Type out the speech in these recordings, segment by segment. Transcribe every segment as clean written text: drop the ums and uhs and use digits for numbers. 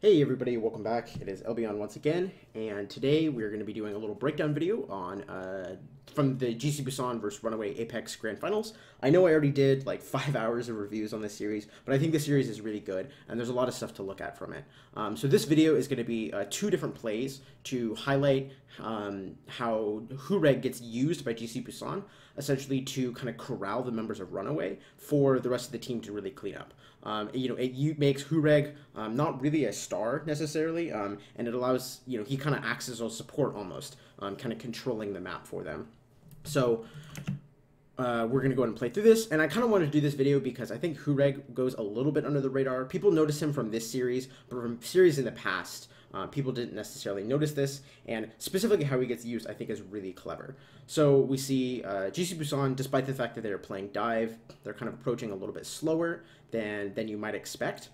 Hey everybody, welcome back. It is Elbion once again, and today we're going to be doing a little breakdown video on from the GC Busan vs RunAway Apex Grand Finals. I know I already did like 5 hours of reviews on this series, but I think this series is really good, and there's a lot of stuff to look at from it. So this video is going to be 2 different plays to highlight how Hooreg gets used by GC Busan, essentially to kind of corral the members of RunAway for the rest of the team to really clean up. It makes Hooreg not really a star necessarily, and it allows, he kind of acts as a support almost, kind of controlling the map for them. So we're going to go ahead and play through this, and I kind of wanted to do this video because I think Hooreg goes a little bit under the radar. People notice him from this series, but from series in the past, people didn't necessarily notice this, and specifically how he gets used I think is really clever. So we see GC Busan, despite the fact that they're playing dive, they're kind of approaching a little bit slower than you might expect.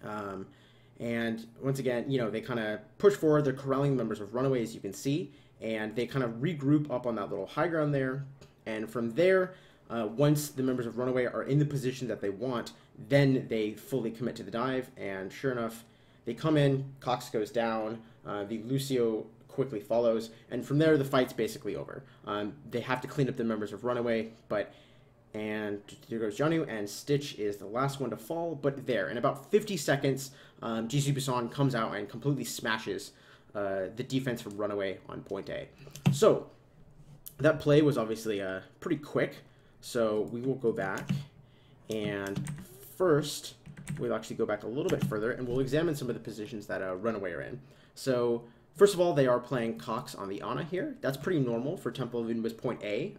And once again, they kind of push forward. They're corralling members of RunAway, as you can see, and they kind of regroup up on that little high ground there. And from there, once the members of RunAway are in the position that they want, then they fully commit to the dive. And sure enough, they come in, Cox goes down, the Lucio quickly follows, and from there the fight's basically over. They have to clean up the members of RunAway, and here goes Janu, and Stitch is the last one to fall, but there, in about 50 seconds, GC Busan comes out and completely smashes the defense from RunAway on point A. So, that play was obviously pretty quick, so we will go back, and first, we'll actually go back a little bit further, and we'll examine some of the positions that RunAway are in. So, first of all, they are playing Cox on the Ana here. That's pretty normal for Temple of Inba's point A,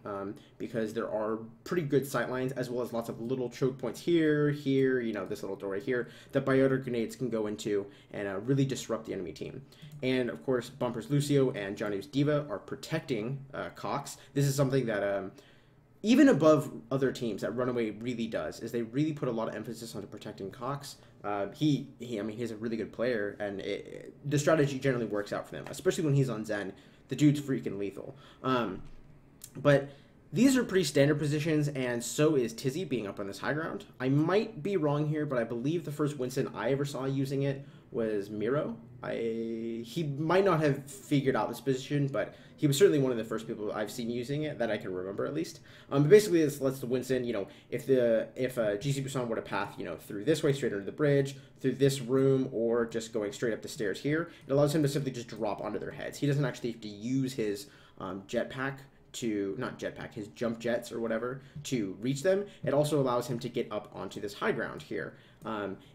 because there are pretty good sightlines, as well as lots of little choke points here, this little door right here, that Biota grenades can go into and really disrupt the enemy team. And, of course, Bumper's Lucio and Janu's D.Va are protecting Cox. This is something that even above other teams that RunAway really does, is they really put a lot of emphasis on protecting Cox. He's a really good player, and the strategy generally works out for them, especially when he's on Zen. The dude's freaking lethal. But these are pretty standard positions, and so is Tizzy being up on this high ground. I might be wrong here, but I believe the first Winston I ever saw using it was Miro. He might not have figured out this position, but he was certainly one of the first people I've seen using it that I can remember at least. But basically, this lets the Winston, if GC Busan were to path, through this way straight under the bridge, through this room, or just going straight up the stairs here, it allows him to simply just drop onto their heads. He doesn't actually have to use his jetpack his jump jets or whatever to reach them. It also allows him to get up onto this high ground here.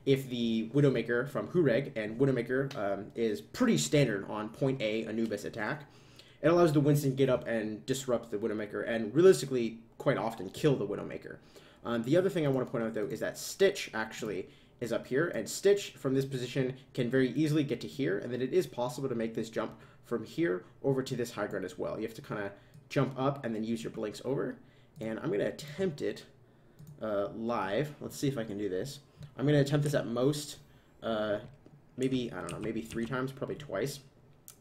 If the Widowmaker from Hooreg, and Widowmaker is pretty standard on point A Anubis attack, it allows the Winston get up and disrupt the Widowmaker and realistically quite often kill the Widowmaker. The other thing I want to point out though is that Stitch actually is up here, and Stitch from this position can very easily get to here, and then it is possible to make this jump from here over to this high ground as well. You have to kind of jump up and then use your blinks over, and I'm going to attempt it live. Let's see if I can do this. I'm going to attempt this at most, maybe 3 times, probably twice.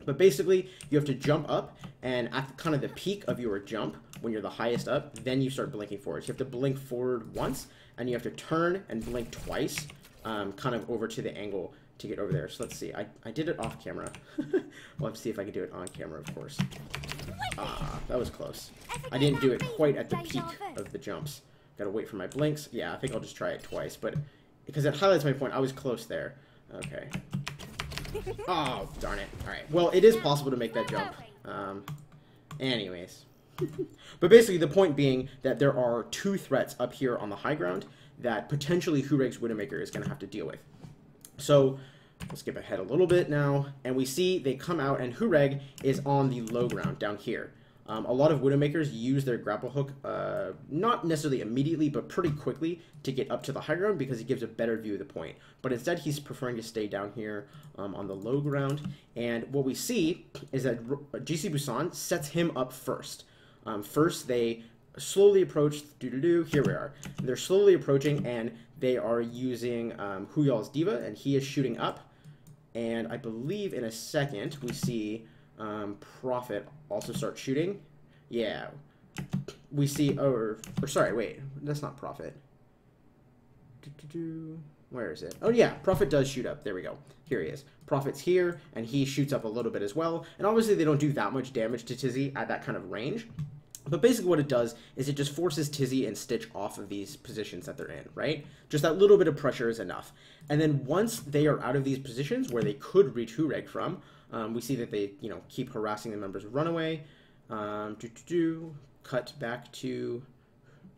But basically, you have to jump up, and at kind of the peak of your jump, when you're the highest up, then you start blinking forward. So you have to blink forward once, and you have to turn and blink twice, kind of over to the angle to get over there. So let's see. I did it off camera. We'll have to see if I can do it on camera, of course. That was close. I didn't do it quite at the peak of the jumps. Gotta wait for my blinks. Yeah, I think I'll just try it twice, but because it highlights my point, I was close there. Okay. Oh, darn it. Alright. Well, it is possible to make that jump. Anyways. But basically, the point being that there are 2 threats up here on the high ground that potentially Hooreg's Widowmaker is going to have to deal with. So, let's skip ahead a little bit now, and we see they come out, and Hooreg is on the low ground down here. A lot of Widowmakers use their grapple hook, not necessarily immediately, but pretty quickly to get up to the high ground because it gives a better view of the point. But instead, he's preferring to stay down here on the low ground. And what we see is that GC Busan sets him up first. First, they slowly approach, here we are. They're slowly approaching, and they are using Huyal's D.Va, and he is shooting up. And I believe in a second, we see Prophet also start shooting. Yeah. We see, sorry, wait, that's not Prophet. Where is it? Oh yeah, Prophet does shoot up. There we go. Here he is. Prophet's here, and he shoots up a little bit as well. And obviously they don't do that much damage to Tizzy at that kind of range. But basically what it does is it just forces Tizzy and Stitch off of these positions that they're in, right? Just that little bit of pressure is enough. And then once they are out of these positions where they could reach Hooreg from, we see that they, you know, keep harassing the members of RunAway. Cut back to...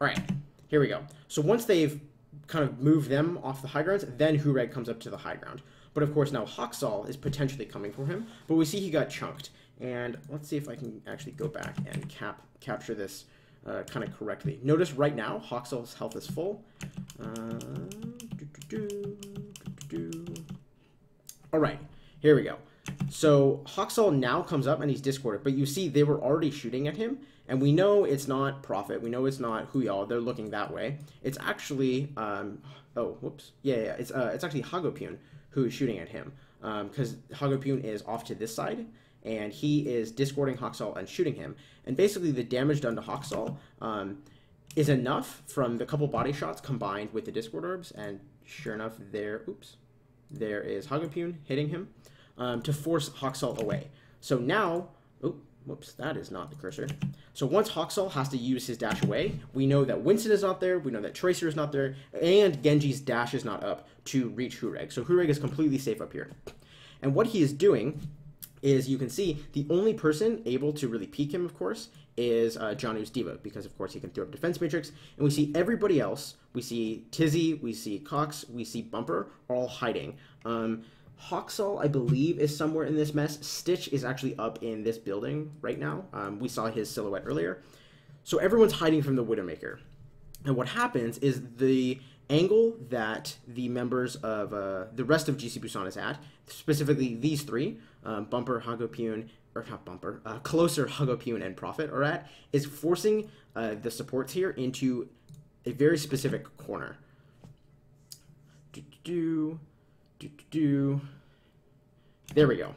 All right, here we go. So once they've kind of moved them off the high grounds, then Hooreg comes up to the high ground. But of course now Hawksall is potentially coming for him, but we see he got chunked. And let's see if I can actually go back and capture this kind of correctly. Notice right now Hawksall's health is full. All right, here we go. So Hawksall now comes up and he's discorded, but you see they were already shooting at him, and we know it's not Prophet, we know it's not Huyal, they're looking that way. It's actually, oh, whoops, yeah, it's actually Hagopune who is shooting at him, because Hagopune is off to this side, and he is discording Hawksall and shooting him. And basically the damage done to Hawksall is enough from the couple body shots combined with the discord orbs, and sure enough, there is Hagopune hitting him. To force Hawksall away. So now, oh, whoops, that is not the cursor. So once Hawksall has to use his dash away, we know that Winston is not there, we know that Tracer is not there, and Genji's dash is not up to reach Hooreg. So Hooreg is completely safe up here. And what he is doing is, you can see, the only person able to really peek him, of course, is Janu's Diva, because of course he can throw up Defense Matrix, and we see everybody else, we see Tizzy, we see Cox, we see Bumper, all hiding. Hawksall, I believe, is somewhere in this mess. Stitch is actually up in this building right now. We saw his silhouette earlier. So everyone's hiding from the Widowmaker. And what happens is the angle that the members of the rest of GC Busan is at, specifically these three, Bumper, Hagopune, or not Bumper, Closer, Hagopune, and Prophet are at, is forcing the supports here into a very specific corner. There we go.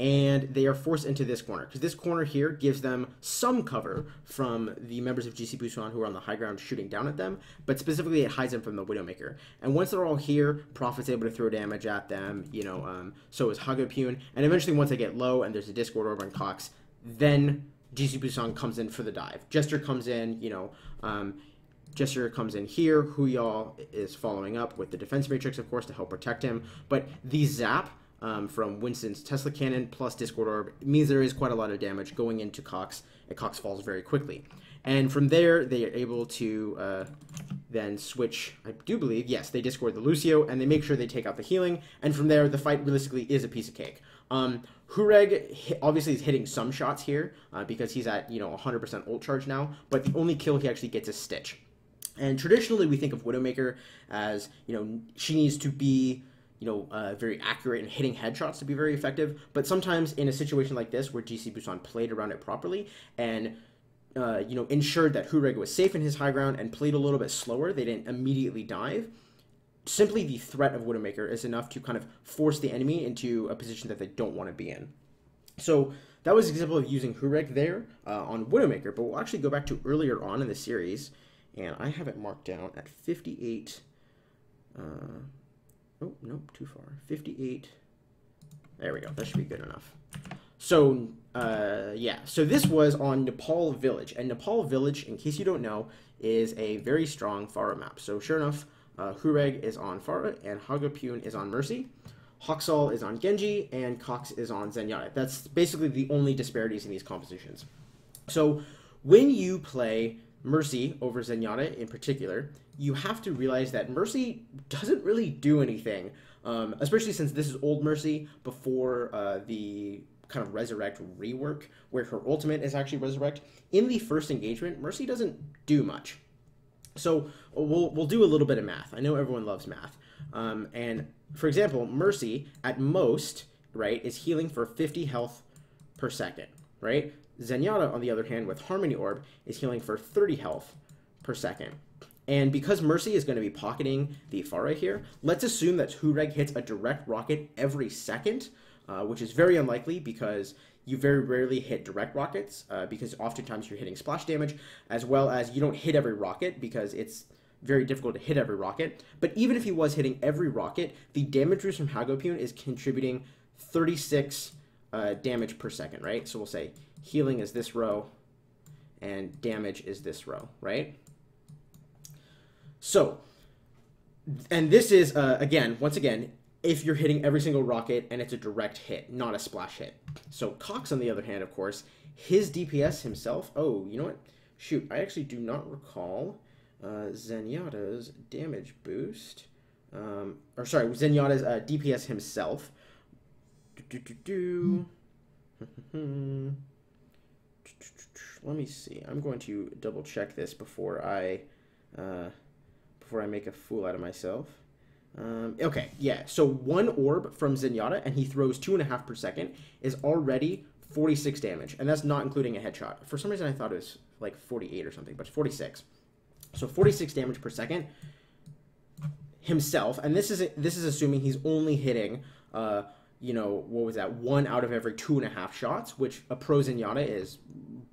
And they are forced into this corner, because this corner here gives them some cover from the members of GC Busan who are on the high ground shooting down at them, but specifically it hides them from the Widowmaker. And once they're all here, Prophet's able to throw damage at them, you know, so is Hagopune, and eventually once they get low and there's a Discord Orb on Cox, then GC Busan comes in for the dive. Jester comes in, you know, Jester comes in here. Huyal is following up with the Defense Matrix, of course, to help protect him. But the zap from Winston's Tesla Cannon plus Discord Orb means there is quite a lot of damage going into Cox, and Cox falls very quickly. And from there, they are able to then switch, I do believe, yes, they discord the Lucio, and they make sure they take out the healing. And from there, the fight realistically is a piece of cake. Hooreg obviously is hitting some shots here because he's at, you know, 100% ult charge now, but the only kill he actually gets is Stitch. And traditionally, we think of Widowmaker as, you know, she needs to be, you know, very accurate and hitting headshots to be very effective. But sometimes in a situation like this, where GC Busan played around it properly and, you know, ensured that Hooreg was safe in his high ground and played a little bit slower, they didn't immediately dive. Simply the threat of Widowmaker is enough to kind of force the enemy into a position that they don't want to be in. So that was an example of using Hooreg there on Widowmaker. But we'll actually go back to earlier on in the series. And I have it marked down at 58. Oh, nope, too far. 58. There we go. That should be good enough. So, yeah. So this was on Nepal Village. And Nepal Village, in case you don't know, is a very strong Pharah map. So sure enough, Hooreg is on Pharah, and Hagopune is on Mercy. Hawksall is on Genji, and Cox is on Zenyatta. That's basically the only disparities in these compositions. So when you play Mercy over Zenyatta in particular, you have to realize that Mercy doesn't really do anything, especially since this is old Mercy before the kind of Resurrect rework, where her ultimate is actually Resurrect. In the first engagement, Mercy doesn't do much. So we'll do a little bit of math. I know everyone loves math. And for example, Mercy at most, right, is healing for 50 health per second, right? Zenyatta, on the other hand, with Harmony Orb, is healing for 30 health per second. And because Mercy is going to be pocketing the Pharah here, let's assume that Hooreg hits a direct rocket every second, which is very unlikely because you very rarely hit direct rockets, because oftentimes you're hitting splash damage, as well as you don't hit every rocket because it's very difficult to hit every rocket. But even if he was hitting every rocket, the damage boost from Hagopune is contributing 36 damage per second, right? So we'll say healing is this row and damage is this row, right? So, and this is, once again, if you're hitting every single rocket and it's a direct hit, not a splash hit. So Cox, on the other hand, of course, his DPS himself, oh, you know what? Shoot, I actually do not recall Zenyatta's damage boost. Zenyatta's DPS himself. Let me see. I'm going to double check this before I make a fool out of myself. Okay, yeah. So one orb from Zenyatta, and he throws 2.5 per second, is already 46 damage, and that's not including a headshot. For some reason, I thought it was like 48 or something, but it's 46. So 46 damage per second himself, and this is assuming he's only hitting, you know, what was that? 1 out of every 2.5 shots, which a pro Zenyatta is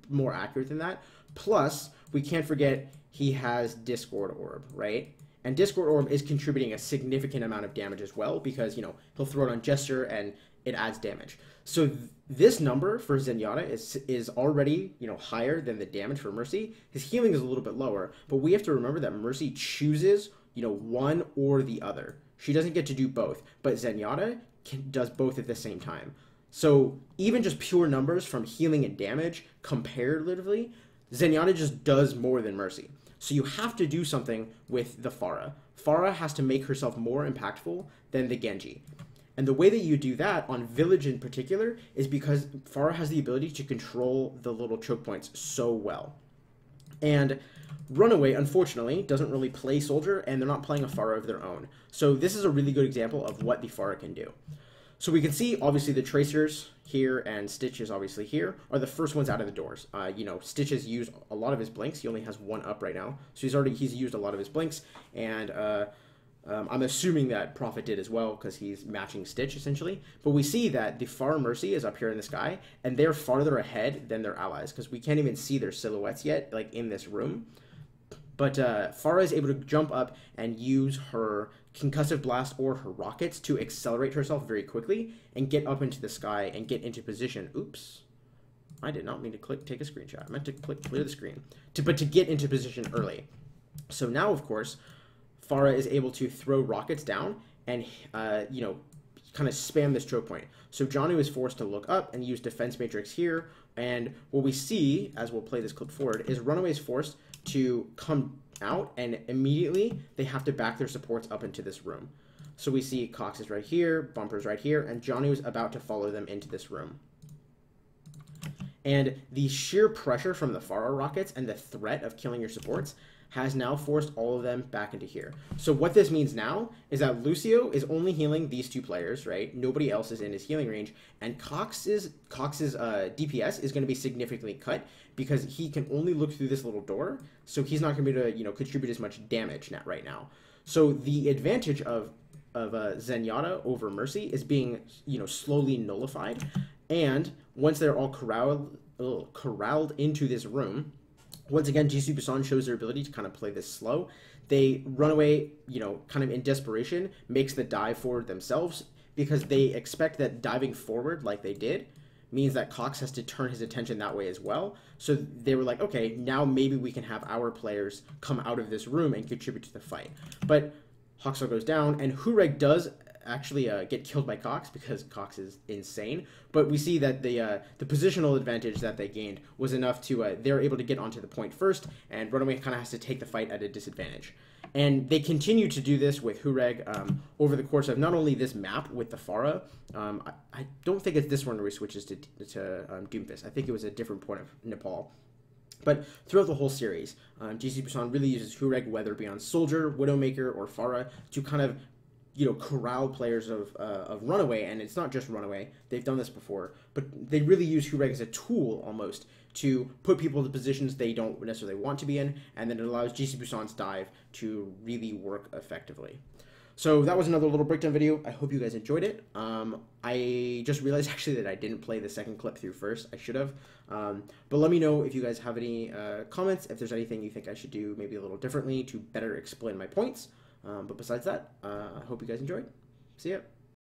more accurate than that. Plus, we can't forget he has Discord Orb, right? And Discord Orb is contributing a significant amount of damage as well because, you know, he'll throw it on Jester and it adds damage. So this number for Zenyatta is already, you know, higher than the damage for Mercy. His healing is a little bit lower, but we have to remember that Mercy chooses, you know, one or the other. She doesn't get to do both, but Zenyatta does both at the same time. So even just pure numbers from healing and damage comparatively, Zenyatta just does more than Mercy. So you have to do something with the Pharah. Pharah has to make herself more impactful than the Genji. And the way that you do that on Village in particular is because Pharah has the ability to control the little choke points so well. And RunAway, unfortunately, doesn't really play Soldier, and they're not playing a Pharah of their own. So this is a really good example of what the Pharah can do. So we can see, obviously, the Tracers here and Stitch is obviously here are the first ones out of the doors. You know, Stitch has used a lot of his blinks. He only has 1 up right now. So he's used a lot of his blinks. And I'm assuming that Prophet did as well because he's matching Stitch, essentially. But we see that the Pharah Mercy is up here in the sky. And they're farther ahead than their allies because we can't even see their silhouettes yet, like in this room. But Pharah is able to jump up and use her Concussive Blast or her rockets to accelerate herself very quickly and get up into the sky and get into position. Oops. I did not mean to take a screenshot. I meant to clear the screen. But to get into position early. So now, of course, Pharah is able to throw rockets down and, you know, kind of spam this choke point. So Janu is forced to look up and use Defense Matrix here. And what we see, as we'll play this clip forward, is RunAway is forced to come out, and immediately they have to back their supports up into this room. So we see Cox is right here, Bumper's right here, and Janu is about to follow them into this room. And the sheer pressure from the Pharah rockets and the threat of killing your supports has now forced all of them back into here. So what this means now is that Lucio is only healing these 2 players, right? Nobody else is in his healing range, and Cox's DPS is going to be significantly cut because he can only look through this little door, so he's not going to be able to, you know, contribute as much damage right now. So the advantage of Zenyatta over Mercy is being, you know, slowly nullified, and once they're all corralled into this room, once again, GC Busan shows their ability to kind of play this slow. They RunAway, you know, kind of in desperation, makes the dive forward themselves because they expect that diving forward like they did means that Cox has to turn his attention that way as well. So they were like, okay, now maybe we can have our players come out of this room and contribute to the fight. But Hawkstar goes down, and Hooreg does actually get killed by Cox because Cox is insane. But we see that the positional advantage that they gained was enough to they're able to get onto the point first, and RunAway kind of has to take the fight at a disadvantage. And they continue to do this with Hooreg over the course of not only this map with the Pharah. I don't think it's this one where he switches to Doomfist. I think it was a different point of Nepal. But throughout the whole series, GC Busan really uses Hooreg, whether it be on Soldier, Widowmaker, or Pharah, to kind of, you know, corral players of RunAway. And it's not just RunAway. They've done this before. But they really use Hooreg as a tool, almost, to put people in the positions they don't necessarily want to be in. And then it allows GC Busan's dive to really work effectively. So that was another little breakdown video. I hope you guys enjoyed it. I just realized actually that I didn't play the second clip through first. I should have. But let me know if you guys have any comments, if there's anything you think I should do maybe a little differently to better explain my points. But besides that, I hope you guys enjoyed. See ya.